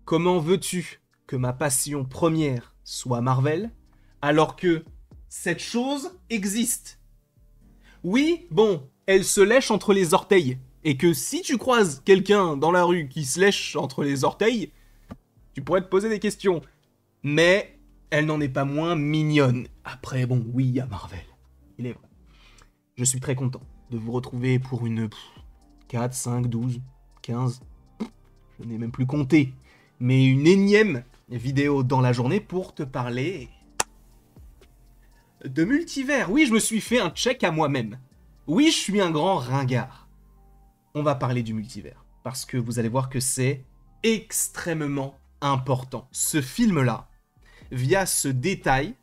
Comment veux-tu que ma passion première soit Marvel, alors que cette chose existe? Oui, bon, elle se lèche entre les orteils, et que si tu croises quelqu'un dans la rue qui se lèche entre les orteils, tu pourrais te poser des questions. Mais elle n'en est pas moins mignonne. Après, bon, oui, il y a Marvel. Il est vrai. Je suis très content de vous retrouver pour une 4, 5, 12, 15, je n'ai même plus compté, mais une énième vidéo dans la journée pour te parler de multivers. Oui, je me suis fait un check à moi-même. Oui, je suis un grand ringard. On va parler du multivers, parce que vous allez voir que c'est extrêmement important. Ce film-là, via ce détail,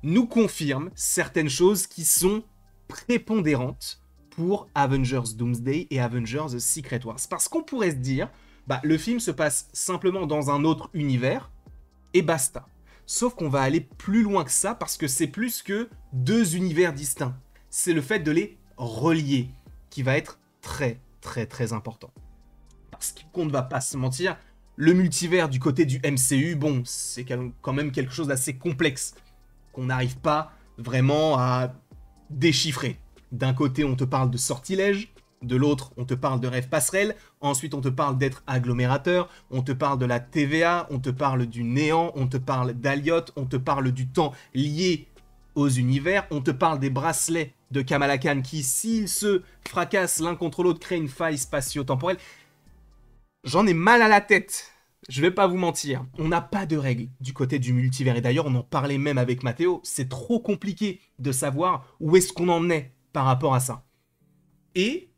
nous confirme certaines choses qui sont prépondérantes pour Avengers Doomsday et Avengers Secret Wars. Parce qu'on pourrait se dire, le film se passe simplement dans un autre univers, et basta. Sauf qu'on va aller plus loin que ça, parce que c'est plus que deux univers distincts. C'est le fait de les relier qui va être très, très, très important. Parce qu'on ne va pas se mentir, le multivers du côté du MCU, bon, c'est quand même quelque chose d'assez complexe, qu'on n'arrive pas vraiment à déchiffrer. D'un côté, on te parle de sortilèges, de l'autre, on te parle de rêve passerelle, ensuite on te parle d'être agglomérateur, on te parle de la TVA, on te parle du néant, on te parle d'Aliot, on te parle du temps lié aux univers, on te parle des bracelets de Kamala Khan qui, s'ils se fracassent l'un contre l'autre, créent une faille spatio-temporelle. J'en ai mal à la tête, je vais pas vous mentir. On n'a pas de règles du côté du multivers, et d'ailleurs on en parlait même avec Mathéo, c'est trop compliqué de savoir où est-ce qu'on en est par rapport à ça. Et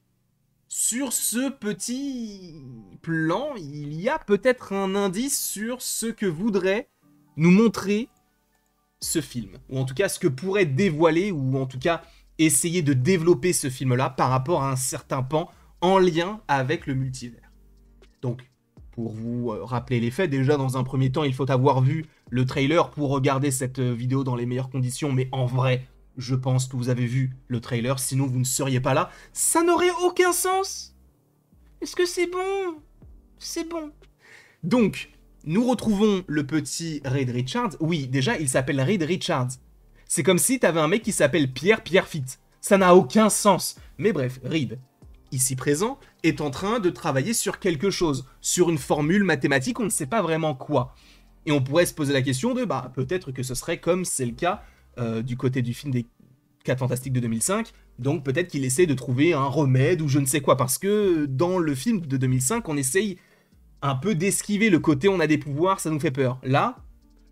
sur ce petit plan, il y a peut-être un indice sur ce que voudrait nous montrer ce film, ou en tout cas ce que pourrait dévoiler, ou en tout cas essayer de développer ce film-là par rapport à un certain pan en lien avec le multivers. Donc, pour vous rappeler les faits, déjà dans un premier temps, il faut avoir vu le trailer pour regarder cette vidéo dans les meilleures conditions, mais en vrai, je pense que vous avez vu le trailer, sinon vous ne seriez pas là. Ça n'aurait aucun sens. Est-ce que c'est bon? C'est bon. Donc, nous retrouvons le petit Reed Richards. Oui, déjà, il s'appelle Reed Richards. C'est comme si t'avais un mec qui s'appelle Pierre Fitt. Ça n'a aucun sens. Mais bref, Reed, ici présent, est en train de travailler sur quelque chose, sur une formule mathématique, on ne sait pas vraiment quoi. Et on pourrait se poser la question de, peut-être que ce serait comme c'est le cas du côté du film des 4 Fantastiques de 2005, donc peut-être qu'il essaie de trouver un remède ou je ne sais quoi, parce que dans le film de 2005, on essaye un peu d'esquiver le côté on a des pouvoirs, ça nous fait peur. Là,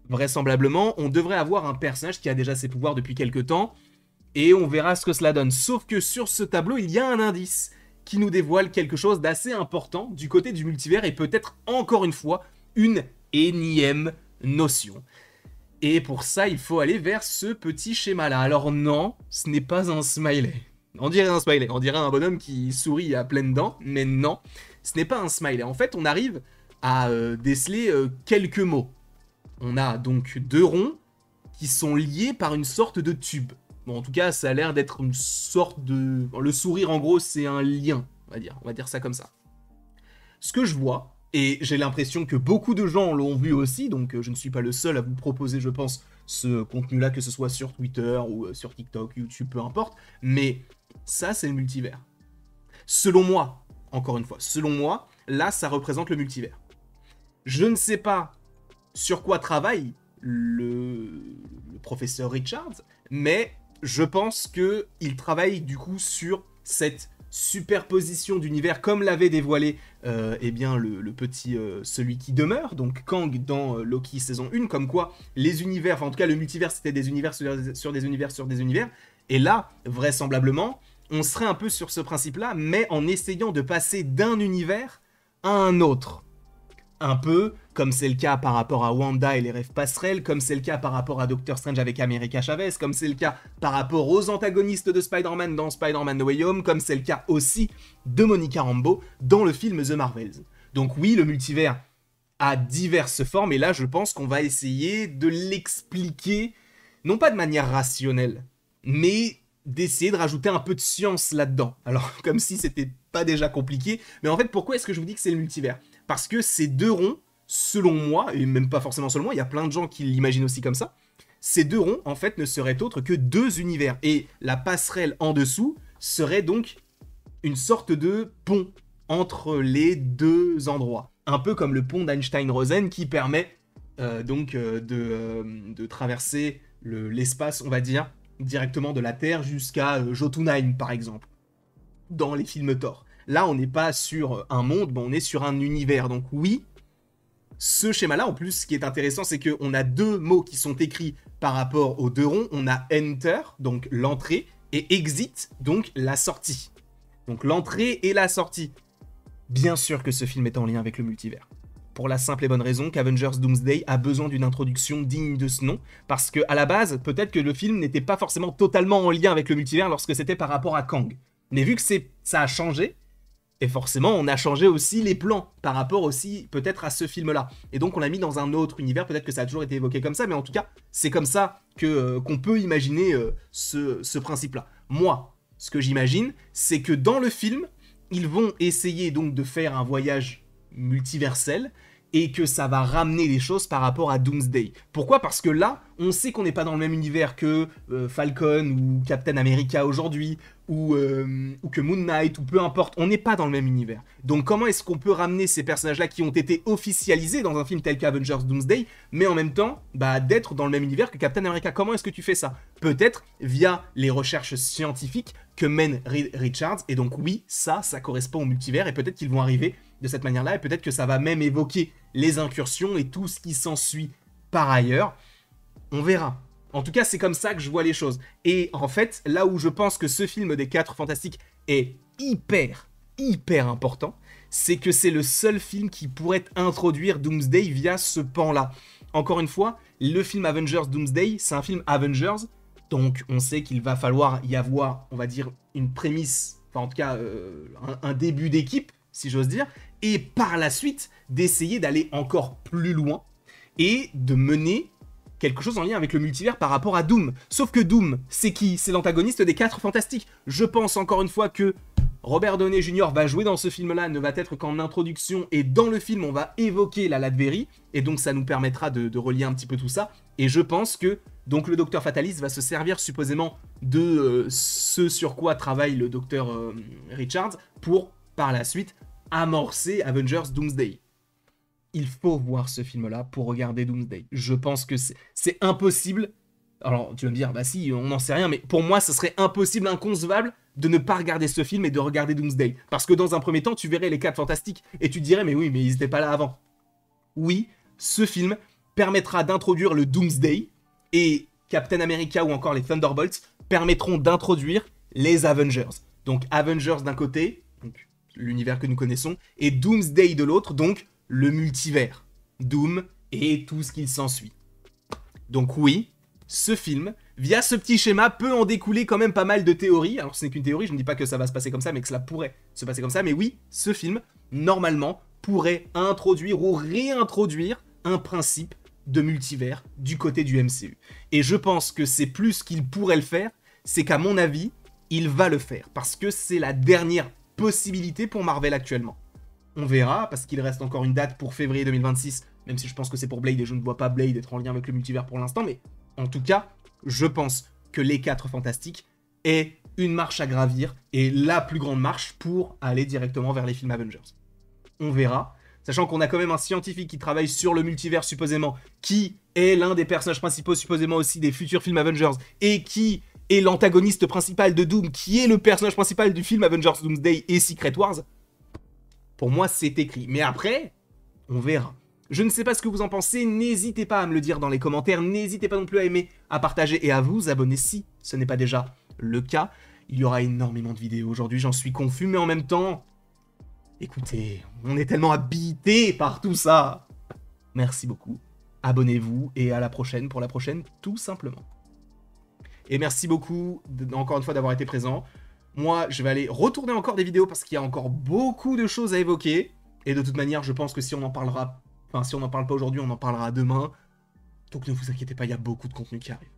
vraisemblablement, on devrait avoir un personnage qui a déjà ses pouvoirs depuis quelques temps, et on verra ce que cela donne. Sauf que sur ce tableau, il y a un indice qui nous dévoile quelque chose d'assez important du côté du multivers, et peut-être encore une fois, une énième notion. Et pour ça, il faut aller vers ce petit schéma-là. Alors non, ce n'est pas un smiley. On dirait un smiley, on dirait un bonhomme qui sourit à pleines dents, mais non, ce n'est pas un smiley. En fait, on arrive à déceler quelques mots. On a donc deux ronds qui sont liés par une sorte de tube. Bon, en tout cas, ça a l'air d'être une sorte de... Le sourire, en gros, c'est un lien, on va dire ça comme ça. Ce que je vois, et j'ai l'impression que beaucoup de gens l'ont vu aussi, donc je ne suis pas le seul à vous proposer, je pense, ce contenu-là, que ce soit sur Twitter ou sur TikTok, YouTube, peu importe, mais ça, c'est le multivers. Selon moi, encore une fois, selon moi, là, ça représente le multivers. Je ne sais pas sur quoi travaille le professeur Richards, mais je pense qu'il travaille du coup sur cette superposition d'univers, comme l'avait dévoilé le petit celui qui demeure, donc Kang dans Loki saison 1, comme quoi les univers, enfin en tout cas le multivers c'était des univers sur des univers sur des univers, et là, vraisemblablement, on serait un peu sur ce principe-là, mais en essayant de passer d'un univers à un autre. Un peu comme c'est le cas par rapport à Wanda et les rêves passerelles, comme c'est le cas par rapport à Doctor Strange avec America Chavez, comme c'est le cas par rapport aux antagonistes de Spider-Man dans Spider-Man No Way Home, comme c'est le cas aussi de Monica Rambeau dans le film The Marvels. Donc oui, le multivers a diverses formes, et là je pense qu'on va essayer de l'expliquer, non pas de manière rationnelle, mais d'essayer de rajouter un peu de science là-dedans. Alors, comme si c'était pas déjà compliqué, mais en fait, pourquoi est-ce que je vous dis que c'est le multivers ? Parce que ces deux ronds selon moi, et même pas forcément selon moi, il y a plein de gens qui l'imaginent aussi comme ça, ces deux ronds, en fait, ne seraient autres que deux univers. Et la passerelle en dessous serait donc une sorte de pont entre les deux endroits. Un peu comme le pont d'Einstein-Rosen qui permet de traverser l'espace, on va dire, directement de la Terre jusqu'à Jotunheim, par exemple, dans les films Thor. Là, on n'est pas sur un monde, on est sur un univers. Donc oui, ce schéma-là, en plus, ce qui est intéressant, c'est qu'on a deux mots qui sont écrits par rapport aux deux ronds. On a enter, donc l'entrée, et exit, donc la sortie. Donc l'entrée et la sortie. Bien sûr que ce film est en lien avec le multivers. Pour la simple et bonne raison qu'Avengers Doomsday a besoin d'une introduction digne de ce nom, parce que à la base, peut-être que le film n'était pas forcément totalement en lien avec le multivers lorsque c'était par rapport à Kang. Mais vu que ça a changé, et forcément on a changé aussi les plans par rapport aussi peut-être à ce film-là. Et donc on l'a mis dans un autre univers, peut-être que ça a toujours été évoqué comme ça, mais en tout cas, c'est comme ça qu'on peut imaginer ce principe-là. Moi, ce que j'imagine, c'est que dans le film, ils vont essayer donc de faire un voyage multiversel et que ça va ramener les choses par rapport à Doomsday. Pourquoi ? Parce que là, on sait qu'on n'est pas dans le même univers que Falcon ou Captain America aujourd'hui, ou que Moon Knight, ou peu importe, on n'est pas dans le même univers. Donc comment est-ce qu'on peut ramener ces personnages-là qui ont été officialisés dans un film tel qu'Avengers Doomsday, mais en même temps, d'être dans le même univers que Captain America ? Comment est-ce que tu fais ça ? Peut-être via les recherches scientifiques que mène Reed Richards, et donc oui, ça correspond au multivers, et peut-être qu'ils vont arriver de cette manière-là, et peut-être que ça va même évoquer les incursions et tout ce qui s'ensuit par ailleurs. On verra. En tout cas, c'est comme ça que je vois les choses. Et en fait, là où je pense que ce film des 4 Fantastiques est hyper important, c'est que c'est le seul film qui pourrait introduire Doomsday via ce pan-là. Encore une fois, le film Avengers Doomsday, c'est un film Avengers, donc on sait qu'il va falloir y avoir, on va dire, une prémisse, enfin en tout cas, un début d'équipe, si j'ose dire, et par la suite, d'essayer d'aller encore plus loin, et de mener quelque chose en lien avec le multivers par rapport à Doom. Sauf que Doom, c'est qui ? C'est l'antagoniste des 4 Fantastiques. Je pense encore une fois que Robert Downey Jr. va jouer dans ce film-là, ne va être qu'en introduction, et dans le film, on va évoquer la Latverie, et donc ça nous permettra de relier un petit peu tout ça, et je pense que donc le Docteur Fataliste va se servir supposément de ce sur quoi travaille le Docteur Richards, pour, par la suite, amorcer Avengers Doomsday. Il faut voir ce film-là pour regarder Doomsday. Je pense que c'est impossible. Alors, tu vas me dire, bah si, on n'en sait rien, mais pour moi, ce serait impossible, inconcevable, de ne pas regarder ce film et de regarder Doomsday. Parce que dans un premier temps, tu verrais les 4 Fantastiques et tu te dirais, mais oui, mais ils n'étaient pas là avant. Oui, ce film permettra d'introduire le Doomsday et Captain America ou encore les Thunderbolts permettront d'introduire les Avengers. Donc Avengers d'un côté, donc l'univers que nous connaissons, et Doomsday de l'autre, donc le multivers, Doom et tout ce qui s'ensuit. Donc oui, ce film, via ce petit schéma, peut en découler quand même pas mal de théories. Alors ce n'est qu'une théorie, je ne dis pas que ça va se passer comme ça, mais que cela pourrait se passer comme ça. Mais oui, ce film, normalement, pourrait introduire ou réintroduire un principe de multivers du côté du MCU. Et je pense que c'est plus qu'il pourrait le faire, c'est qu'à mon avis, il va le faire. Parce que c'est la dernière possibilité pour Marvel actuellement. On verra, parce qu'il reste encore une date pour février 2026, même si je pense que c'est pour Blade et je ne vois pas Blade être en lien avec le multivers pour l'instant, mais en tout cas, je pense que les 4 Fantastiques est une marche à gravir et la plus grande marche pour aller directement vers les films Avengers. On verra, sachant qu'on a quand même un scientifique qui travaille sur le multivers supposément, qui est l'un des personnages principaux supposément aussi des futurs films Avengers, et qui est l'antagoniste principal de Doom, qui est le personnage principal du film Avengers Doomsday et Secret Wars. Pour moi, c'est écrit. Mais après, on verra. Je ne sais pas ce que vous en pensez, n'hésitez pas à me le dire dans les commentaires, n'hésitez pas non plus à aimer, à partager et à vous abonner si ce n'est pas déjà le cas. Il y aura énormément de vidéos aujourd'hui, j'en suis confus, mais en même temps, écoutez, on est tellement habité par tout ça. Merci beaucoup, abonnez-vous et à la prochaine pour la prochaine, tout simplement. Et merci beaucoup, encore une fois, d'avoir été présent. Moi, je vais aller retourner encore des vidéos parce qu'il y a encore beaucoup de choses à évoquer. Et de toute manière, je pense que si on en parlera, enfin, si on n'en parle pas aujourd'hui, on en parlera demain. Donc ne vous inquiétez pas, il y a beaucoup de contenu qui arrive.